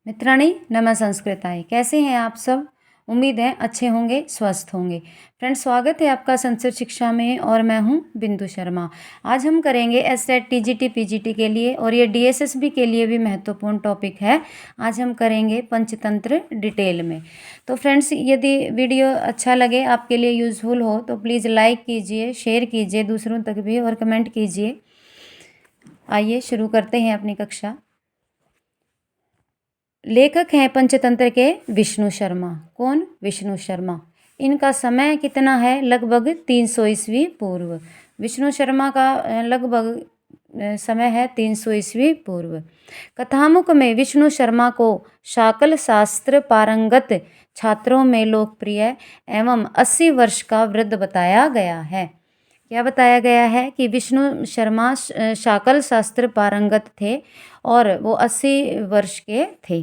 मित्राणि नमः संस्कृताय। कैसे हैं आप सब? उम्मीद है अच्छे होंगे, स्वस्थ होंगे। फ्रेंड्स, स्वागत है आपका संस्कृत शिक्षा में और मैं हूं बिंदु शर्मा। आज हम करेंगे एसएट टीजीटी पीजीटी के लिए और ये डीएसएसबी के लिए भी महत्वपूर्ण टॉपिक है। आज हम करेंगे पंचतंत्र डिटेल में। तो फ्रेंड्स, यदि वीडियो अच्छा लगे, आपके लिए यूज़फुल हो तो प्लीज़ लाइक कीजिए, शेयर कीजिए दूसरों तक भी और कमेंट कीजिए। आइए शुरू करते हैं अपनी कक्षा। लेखक हैं पंचतंत्र के विष्णु शर्मा। कौन? विष्णु शर्मा। इनका समय कितना है? लगभग 300 ईस्वी पूर्व। विष्णु शर्मा का लगभग समय है 300 ईस्वी पूर्व। कथामुख में विष्णु शर्मा को शाकल शास्त्र पारंगत छात्रों में लोकप्रिय एवं 80 वर्ष का वृद्ध बताया गया है। क्या बताया गया है कि विष्णु शर्मा शाकल शास्त्र पारंगत थे और वो 80 वर्ष के थे।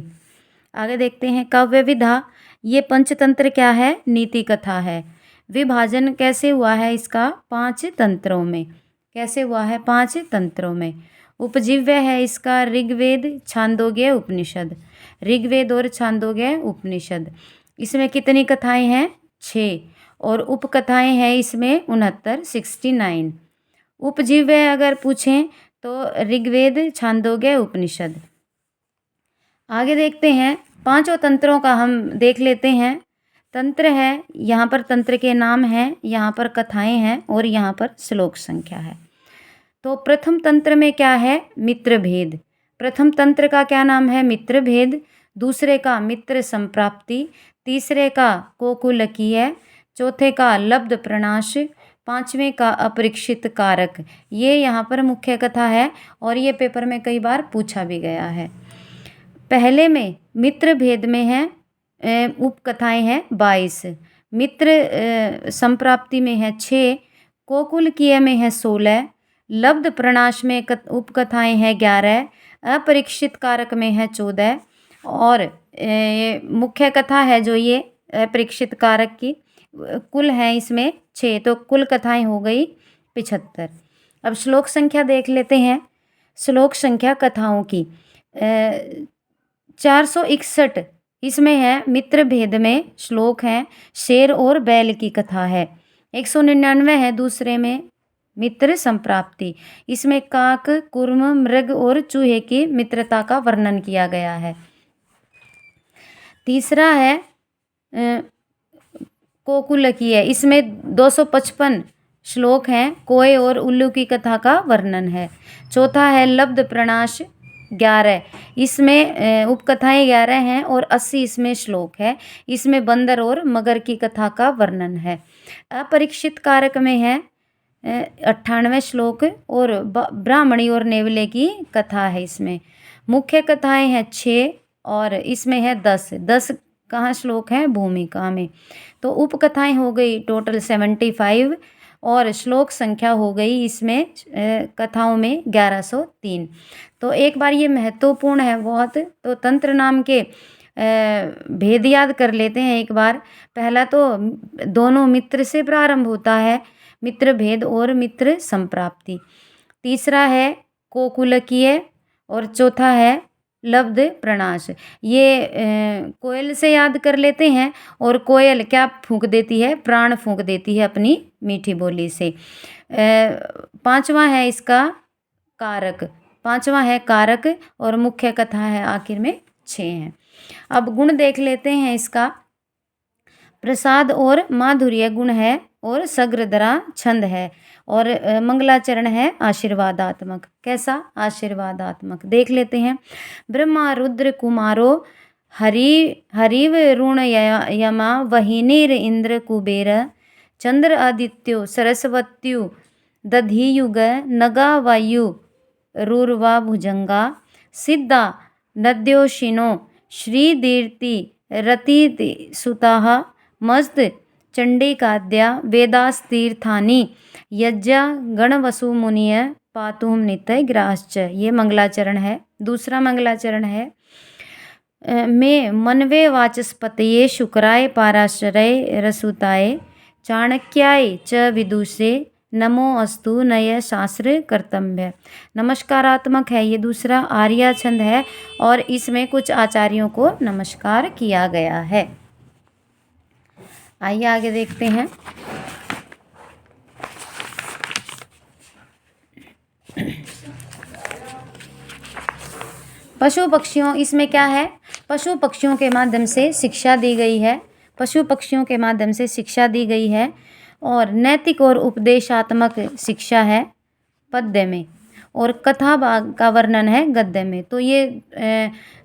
आगे देखते हैं। काव्य विधा। ये पंचतंत्र क्या है? नीति कथा है। विभाजन कैसे हुआ है इसका? 5 तंत्रों में। कैसे हुआ है? 5 तंत्रों में। उपजीव्य है इसका ऋग्वेद, छांदोग्य, उपनिषद। ऋग्वेद और छांदोग्य उपनिषद। इसमें कितनी कथाएं हैं? 6। और उपकथाएं हैं इसमें 69, 69। उपजीव्य अगर पूछें तो ऋग्वेद, छांदोग्य, उपनिषद। आगे देखते हैं। 5 तंत्रों का हम देख लेते हैं। तंत्र है, यहाँ पर तंत्र के नाम हैं, यहाँ पर कथाएं हैं और यहाँ पर श्लोक संख्या है। तो प्रथम तंत्र में क्या है? मित्र भेद। प्रथम तंत्र का क्या नाम है? मित्र भेद। दूसरे का मित्र संप्राप्ति। तीसरे का कोकुलकीय। चौथे का लब्ध प्रणाश। पांचवें का अपरीक्षित कारक। ये यहाँ पर मुख्य कथा है और ये पेपर में कई बार पूछा भी गया है। पहले में मित्र भेद में है उपकथाएं हैं 22। मित्र संप्राप्ति में है 6। कोकुलकीय में है 16। लब्ध प्रणाश में उपकथाएं हैं 11। अपरीक्षित कारक में है 14। और मुख्य कथा है जो ये अपरीक्षित कारक की कुल है इसमें 6, तो कुल कथाएं हो गई 75। अब श्लोक संख्या देख लेते हैं। श्लोक संख्या कथाओं की 461 इसमें है। मित्र भेद में श्लोक हैं। शेर और बैल की कथा है। 199 है दूसरे में मित्र संप्राप्ति। इसमें काक, कुर्म, मृग और चूहे की मित्रता का वर्णन किया गया है। तीसरा है कोकुलकीय। इसमें 255 श्लोक हैं। कोय और उल्लू की कथा का वर्णन है। चौथा है लब्ध प्रणाश 11। इसमें उपकथाएं 11 हैं और 80 इसमें श्लोक है। इसमें बंदर और मगर की कथा का वर्णन है। अपरीक्षित कारक में है 98 श्लोक और ब्राह्मणी और नेवले की कथा है। इसमें मुख्य कथाएं हैं 6 और इसमें है 10 कहाँ श्लोक हैं? भूमिका में। तो उपकथाएं हो गई टोटल 75 और श्लोक संख्या हो गई इसमें कथाओं में 1103। तो एक बार ये महत्वपूर्ण है बहुत। तो तंत्र नाम के भेद याद कर लेते हैं एक बार। पहला तो दोनों मित्र से प्रारंभ होता है, मित्र भेद और मित्र संप्राप्ति। तीसरा है कोकुलकीय और चौथा है लब्ध प्रणाश। ये कोयल से याद कर लेते हैं। और कोयल क्या फूंक देती है? प्राण फूंक देती है अपनी मीठी बोली से। पांचवा है इसका कारक। पांचवा है कारक और मुख्य कथा है आखिर में 6 हैं। अब गुण देख लेते हैं इसका। प्रसाद और माधुर्य गुण है और सग्रधरा छंद है और मंगलाचरण है आशीर्वादात्मक। कैसा? आशीर्वादात्मक। देख लेते हैं। ब्रह्मा रुद्र कुमारो हरिव ऋण यमा वहिनीर इंद्र कुबेर चंद्र आदित्यो सरस्वत्यु दधियुग नगा वायु रूर्वा भुजंगा सिद्धा नद्योशिनो श्रीदीर्ति रति सुताः मस्त चंडिकाद्या वेदास्तीर्थानि यज्ञा गणवसुमुनिय पातुम नित्य ग्राश्च। ये मंगलाचरण है। दूसरा मंगलाचरण है में मनवे वाचस्पतये शुक्राय पाराशरय रसुताय चाणक्याय च विदुषे नमो अस्तु नय शास्त्र कर्तव्य। नमस्कारात्मक है ये दूसरा आर्या छंद है और इसमें कुछ आचार्यों को नमस्कार किया गया है। आइए आगे देखते हैं। पशु पक्षियों, इसमें क्या है, पशु पक्षियों के माध्यम से शिक्षा दी गई है। पशु पक्षियों के माध्यम से शिक्षा दी गई है और नैतिक और उपदेशात्मक शिक्षा है पद्य में, और कथा भाग का वर्णन है गद्य में। तो ये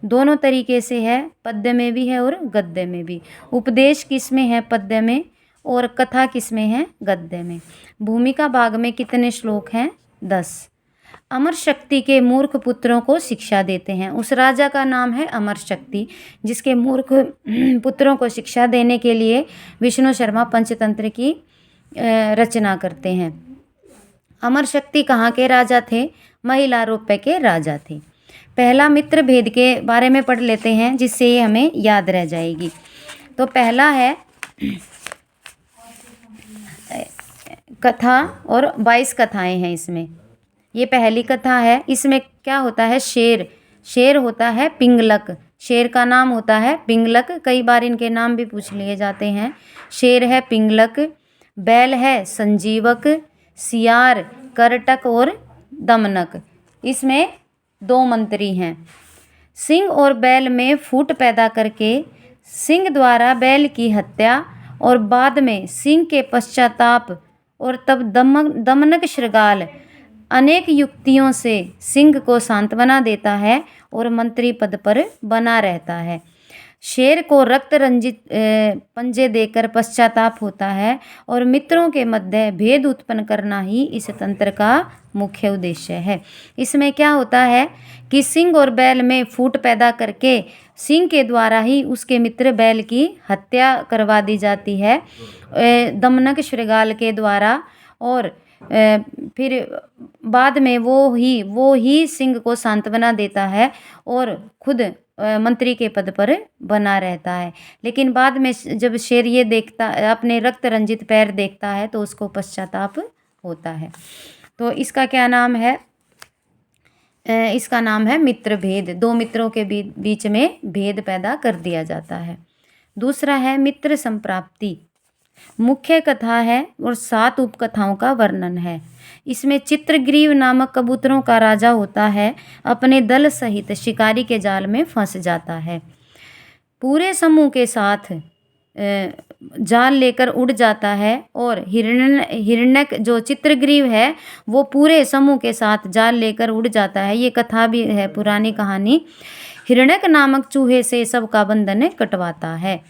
दोनों तरीके से है, पद्य में भी है और गद्य में भी। उपदेश किस में है, पद्य में, और कथा किस में है, गद्य में। भूमिका भाग में कितने श्लोक हैं, 10। अमर शक्ति के मूर्ख पुत्रों को शिक्षा देते हैं। उस राजा का नाम है अमर शक्ति, जिसके मूर्ख पुत्रों को शिक्षा देने के लिए विष्णु शर्मा पंचतंत्र की रचना करते हैं। अमर शक्ति कहाँ के राजा थे, महिलारोप्य के राजा थे। पहला मित्र भेद के बारे में पढ़ लेते हैं, जिससे ये हमें याद रह जाएगी। तो पहला है कथा, और 22 कथाएं हैं इसमें। ये पहली कथा है। इसमें क्या होता है, शेर होता है पिंगलक। शेर का नाम होता है पिंगलक। कई बार इनके नाम भी पूछ लिए जाते हैं। शेर है पिंगलक, बैल है संजीवक, सियार करटक और दमनक। इसमें 2 मंत्री हैं। सिंह और बैल में फूट पैदा करके सिंह द्वारा बैल की हत्या, और बाद में सिंह के पश्चाताप, और तब दमनक शृगाल अनेक युक्तियों से सिंह को सांत्वना देता है और मंत्री पद पर बना रहता है। शेर को रक्त रंजित पंजे देकर पश्चाताप होता है, और मित्रों के मध्य भेद उत्पन्न करना ही इस तंत्र का मुख्य उद्देश्य है। इसमें क्या होता है कि सिंह और बैल में फूट पैदा करके सिंह के द्वारा ही उसके मित्र बैल की हत्या करवा दी जाती है दमनक शृगाल के द्वारा, और फिर बाद में वो ही सिंह को सांत्वना देता है और खुद मंत्री के पद पर बना रहता है। लेकिन बाद में जब शेर ये देखता, अपने रक्त रंजित पैर देखता है, तो उसको पश्चाताप होता है। तो इसका क्या नाम है, इसका नाम है मित्र भेद। 2 मित्रों के बीच में भेद पैदा कर दिया जाता है। दूसरा है मित्र संप्राप्ति। मुख्य कथा है और 7 उपकथाओं का वर्णन है। इसमें चित्रग्रीव नामक कबूतरों का राजा होता है, अपने दल सहित शिकारी के जाल में फंस जाता है। पूरे समूह के साथ जाल लेकर उड़ जाता है, और हिरण्यक जो चित्रग्रीव है वो पूरे समूह के साथ जाल लेकर उड़ जाता है। ये कथा भी है, पुरानी कहानी। हिरण्यक नामक चूहे से सबका बंधन कटवाता है।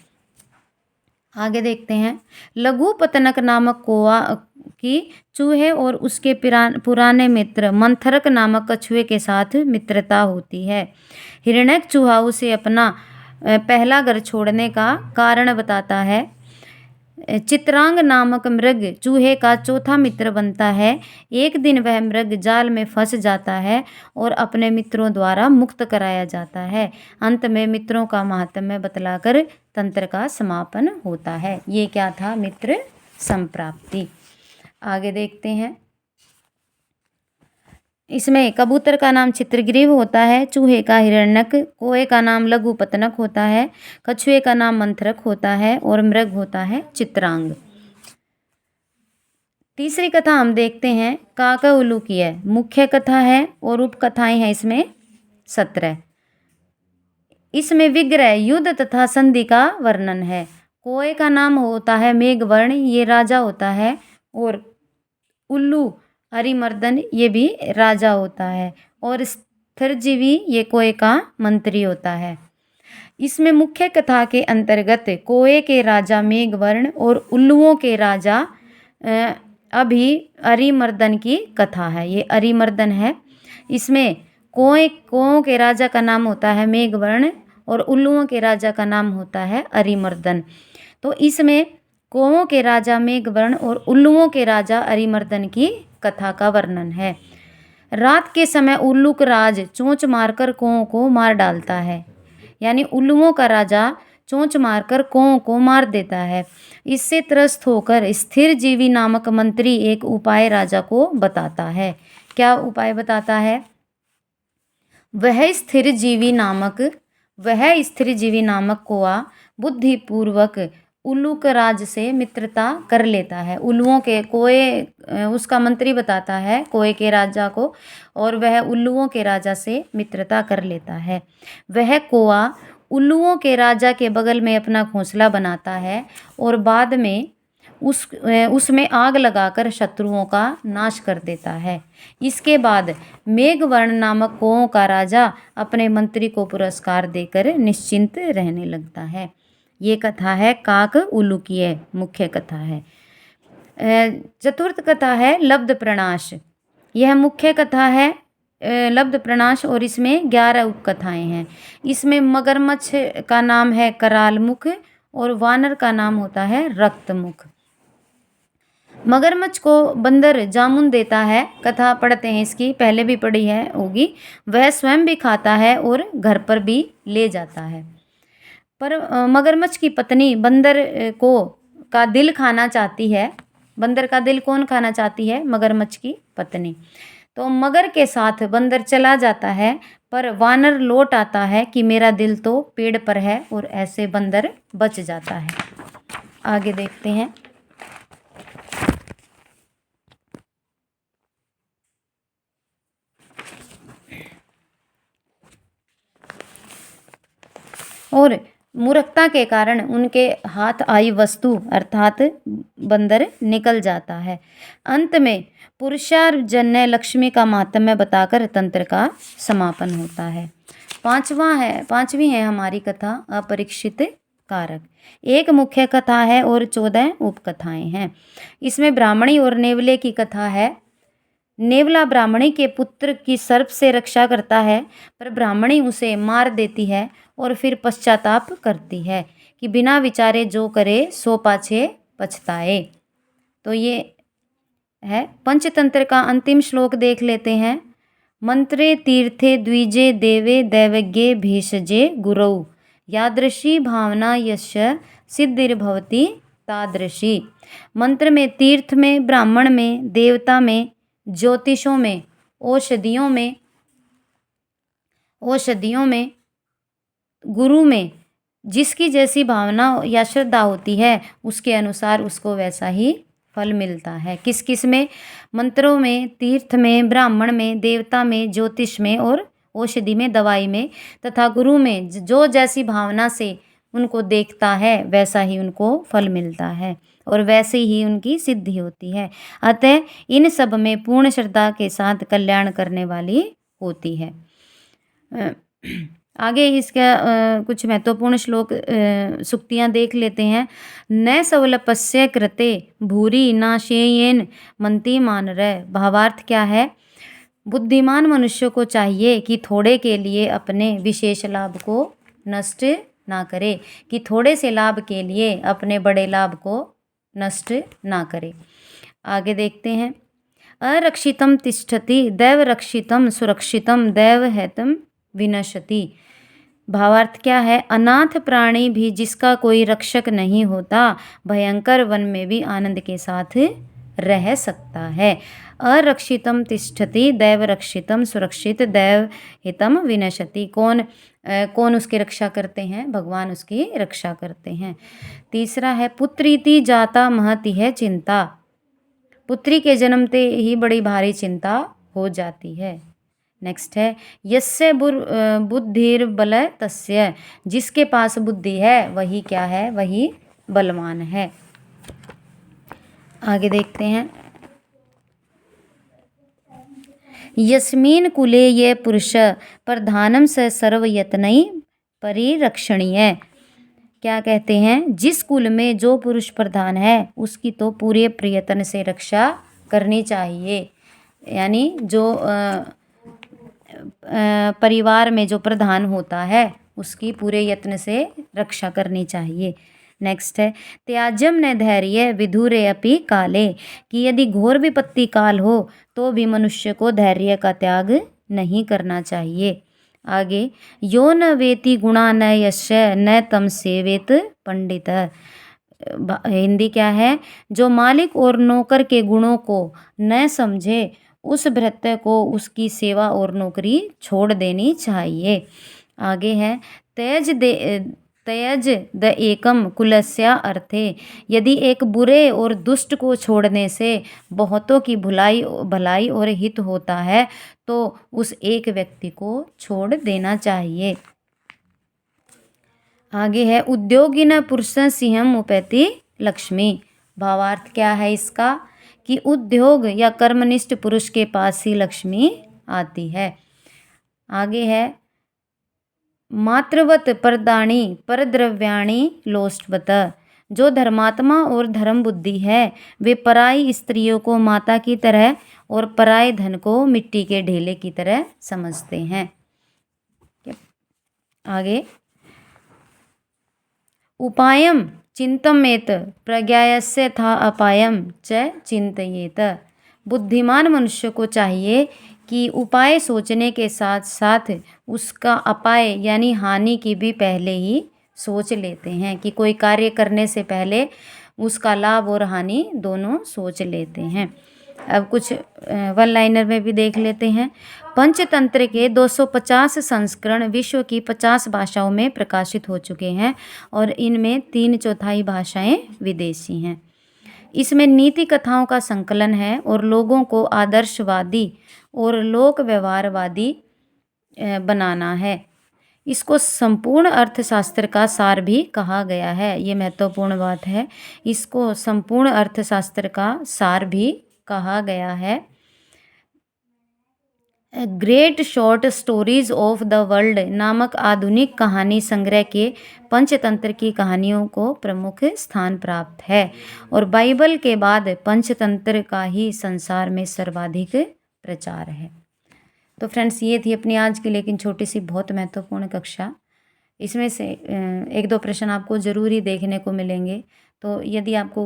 आगे देखते हैं। लघु पतनक नामक कौवा की चूहे और उसके पुराने मित्र मंथरक नामक कछुए के साथ मित्रता होती है। हिरण्यक चूहा उसे अपना पहला घर छोड़ने का कारण बताता है। चित्रांग नामक मृग चूहे का चौथा मित्र बनता है। एक दिन वह मृग जाल में फंस जाता है और अपने मित्रों द्वारा मुक्त कराया जाता है। अंत में मित्रों का महात्म्य बतलाकर तंत्र का समापन होता है। ये क्या था, मित्र संप्राप्ति। आगे देखते हैं। इसमें कबूतर का नाम चित्रग्रीव होता है, चूहे का हिरण्यक, कौवे का नाम लघु पतनक होता है, कछुए का नाम मंथरक होता है, और मृग होता है चित्रांग। तीसरी कथा हम देखते हैं, काका उल्लू की है। मुख्य कथा है और उपकथाएं हैं इसमें 17। इसमें विग्रह, युद्ध तथा संधि का वर्णन है। कौवे का नाम होता है मेघवर्ण, ये राजा होता है, और उल्लू हरिमर्दन ये भी राजा होता है, और स्थरजीवी ये कौवे का मंत्री होता है। इसमें मुख्य कथा के अंतर्गत कौवे के राजा मेघवर्ण और उल्लुओं के राजा अरिमर्दन की कथा है। ये अरिमर्दन है। इसमें कौवों के राजा का नाम होता है मेघवर्ण और उल्लुओं के राजा का नाम होता है अरिमर्दन। तो इसमें कौवों के राजा मेघवर्ण और उल्लुओं के राजा अरिमर्दन की कथा का वर्णन है। रात के समय उल्लूक राज चोंच मारकर कौवों को मार डालता है। यानी उल्लुओं का राजा चोंच मारकर कों को मार देता है। इससे त्रस्त होकर स्थिर जीवी नामक मंत्री एक उपाय राजा को बताता है। क्या उपाय बताता है? वह स्थिर जीवी नामक कोआ बुद्धिपूर्वक उल्लूक राज से मित्रता कर लेता है। उल्लुओं के कोए उसका मंत्री बताता है कोए के राजा को, और वह उल्लुओं के राजा से मित्रता कर लेता है। वह कोआ उल्लुओं के राजा के बगल में अपना घोंसला बनाता है और बाद में उसमें आग लगाकर शत्रुओं का नाश कर देता है। इसके बाद मेघवर्ण नामक कोओं का राजा अपने मंत्री को पुरस्कार देकर निश्चिंत रहने लगता है। ये कथा है काक उल्लू की है, मुख्य कथा है। चतुर्थ कथा है लब्ध प्रणाश। यह मुख्य कथा है लब्ध प्रणाश और इसमें 11 उपकथाएं हैं। इसमें मगरमच्छ का नाम है कराल मुख और वानर का नाम होता है रक्तमुख। मगरमच्छ को बंदर जामुन देता है, कथा पढ़ते हैं इसकी, पहले भी पढ़ी है होगी। वह स्वयं भी खाता है और घर पर भी ले जाता है। पर मगरमच्छ की पत्नी बंदर का दिल खाना चाहती है। बंदर का दिल कौन खाना चाहती है? मगरमच्छ की पत्नी। तो मगर के साथ बंदर चला जाता है, पर वानर लौट आता है कि मेरा दिल तो पेड़ पर है, और ऐसे बंदर बच जाता है। आगे देखते हैं। और मूर्खता के कारण उनके हाथ आई वस्तु अर्थात बंदर निकल जाता है। अंत में पुरुषार्जन्य लक्ष्मी का माहात्म्य बताकर तंत्र का समापन होता है। पांचवी है हमारी कथा अपरीक्षित कारक। एक मुख्य कथा है और 14 उपकथाएं हैं। इसमें ब्राह्मणी और नेवले की कथा है। नेवला ब्राह्मणी के पुत्र की सर्प से रक्षा करता है, पर ब्राह्मणी उसे मार देती है और फिर पश्चाताप करती है कि बिना विचारे जो करे सो पाछे पछताए। तो ये है पंचतंत्र का अंतिम श्लोक देख लेते हैं। मंत्रे तीर्थे द्विजे देवे दैवज्ञे भेषजे गुरौ यादृशी भावना यश सिद्धिर्भवति तादृशी। मंत्र में, तीर्थ में, ब्राह्मण में, देवता में, ज्योतिषों में, औषधियों में, गुरु में जिसकी जैसी भावना या श्रद्धा होती है उसके अनुसार उसको वैसा ही फल मिलता है। किस किस में? मंत्रों में, तीर्थ में, ब्राह्मण में, देवता में, ज्योतिष में और औषधि में, दवाई में, तथा गुरु में जो जैसी भावना से उनको देखता है वैसा ही उनको फल मिलता है और वैसे ही उनकी सिद्धि होती है। अतः इन सब में पूर्ण श्रद्धा के साथ कल्याण करने वाली होती है। आगे इसका कुछ महत्वपूर्ण श्लोक सुक्तियाँ देख लेते हैं। न सवलपस्य कृते भूरी नाशेयेन मंती मान रह। भावार्थ क्या है? बुद्धिमान मनुष्य को चाहिए कि थोड़े के लिए अपने विशेष लाभ को नष्ट ना करे, कि थोड़े से लाभ के लिए अपने बड़े लाभ को नष्ट ना करे। आगे देखते हैं। अरक्षितम तिष्ठति दैव रक्षितम सुरक्षितम दैव हैतम विनशति। भावार्थ क्या है? अनाथ प्राणी भी जिसका कोई रक्षक नहीं होता भयंकर वन में भी आनंद के साथ रह सकता है। अरक्षितम तिष्ठति दैव रक्षितम सुरक्षित दैव हितम विनशति। कौन उसकी रक्षा करते हैं? भगवान उसकी रक्षा करते हैं। तीसरा है पुत्रीति जाता महति है चिंता। पुत्री के जन्मते ही बड़ी भारी चिंता हो जाती है। नेक्स्ट है यस्य बुद्धिर बल तस्य। जिसके पास बुद्धि है वही क्या है? वही बलवान है। आगे देखते हैं। यस्मिन कुले ये पुरुष प्रधानम स सर्वयत्नै परिरक्षणीय। क्या कहते हैं? जिस कुल में जो पुरुष प्रधान है उसकी तो पूरे प्रयत्न से रक्षा करनी चाहिए। यानी जो परिवार में जो प्रधान होता है उसकी पूरे यत्न से रक्षा करनी चाहिए। नेक्स्ट है त्याज्यम न धैर्य विधुरे अपि काले। कि यदि घोर विपत्ति काल हो तो भी मनुष्य को धैर्य का त्याग नहीं करना चाहिए। आगे, यो न वेति गुणा न यस्य न तम सेवेत पंडित। हिंदी क्या है? जो मालिक और नौकर के गुणों को न समझे उस भृत्य को उसकी सेवा और नौकरी छोड़ देनी चाहिए। आगे है, त्यज द एकम कुलस्या अर्थे। यदि एक बुरे और दुष्ट को छोड़ने से बहुतों की भलाई और हित होता है तो उस एक व्यक्ति को छोड़ देना चाहिए। आगे है, उद्योगिन पुरुषं सिंहम उपैति लक्ष्मी। भावार्थ क्या है इसका? कि उद्योग या कर्मनिष्ठ पुरुष के पास ही लक्ष्मी आती है। आगे है, मातृवत परदाणी परद्रव्याणी लोष्टवत। जो धर्मात्मा और धर्म बुद्धि है वे पराई स्त्रियों को माता की तरह और पराये धन को मिट्टी के ढेले की तरह समझते हैं। आगे, उपायम चिंतमेत प्रज्ञायस्य था अपायम च चिंतयेत। बुद्धिमान मनुष्य को चाहिए कि उपाय सोचने के साथ साथ उसका अपाय यानी हानि की भी पहले ही सोच लेते हैं, कि कोई कार्य करने से पहले उसका लाभ और हानि दोनों सोच लेते हैं। अब कुछ वन लाइनर में भी देख लेते हैं। पंचतंत्र के 250 संस्करण विश्व की 50 भाषाओं में प्रकाशित हो चुके हैं और इनमें 3/4 भाषाएं विदेशी हैं। इसमें नीति कथाओं का संकलन है और लोगों को आदर्शवादी और लोक व्यवहारवादी बनाना है। इसको संपूर्ण अर्थशास्त्र का सार भी कहा गया है। ये महत्वपूर्ण बात है, इसको संपूर्ण अर्थशास्त्र का सार भी कहा गया है। Great short stories of the world नामक आधुनिक कहानी संग्रह के पंचतंत्र की कहानियों को प्रमुख स्थान प्राप्त है और बाइबल के बाद पंचतंत्र का ही संसार में सर्वाधिक प्रचार है। तो फ्रेंड्स, ये थी अपनी आज की लेकिन छोटी सी बहुत महत्वपूर्ण कक्षा। इसमें से 1-2 प्रश्न आपको ज़रूर ही देखने को मिलेंगे। तो यदि आपको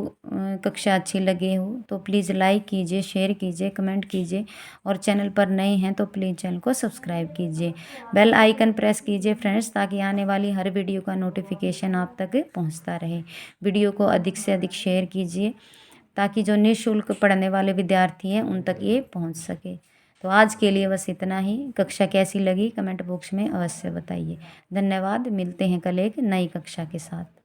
कक्षा अच्छी लगे हो तो प्लीज़ लाइक कीजिए, शेयर कीजिए, कमेंट कीजिए और चैनल पर नए हैं तो प्लीज़ चैनल को सब्सक्राइब कीजिए। बेल आइकन प्रेस कीजिए फ्रेंड्स, ताकि आने वाली हर वीडियो का नोटिफिकेशन आप तक पहुंचता रहे। वीडियो को अधिक से अधिक शेयर कीजिए ताकि जो निःशुल्क पढ़ने वाले विद्यार्थी हैं उन तक ये पहुँच सके। तो आज के लिए बस इतना ही। कक्षा कैसी लगी कमेंट बॉक्स में अवश्य बताइए। धन्यवाद। मिलते हैं कल एक नई कक्षा के साथ।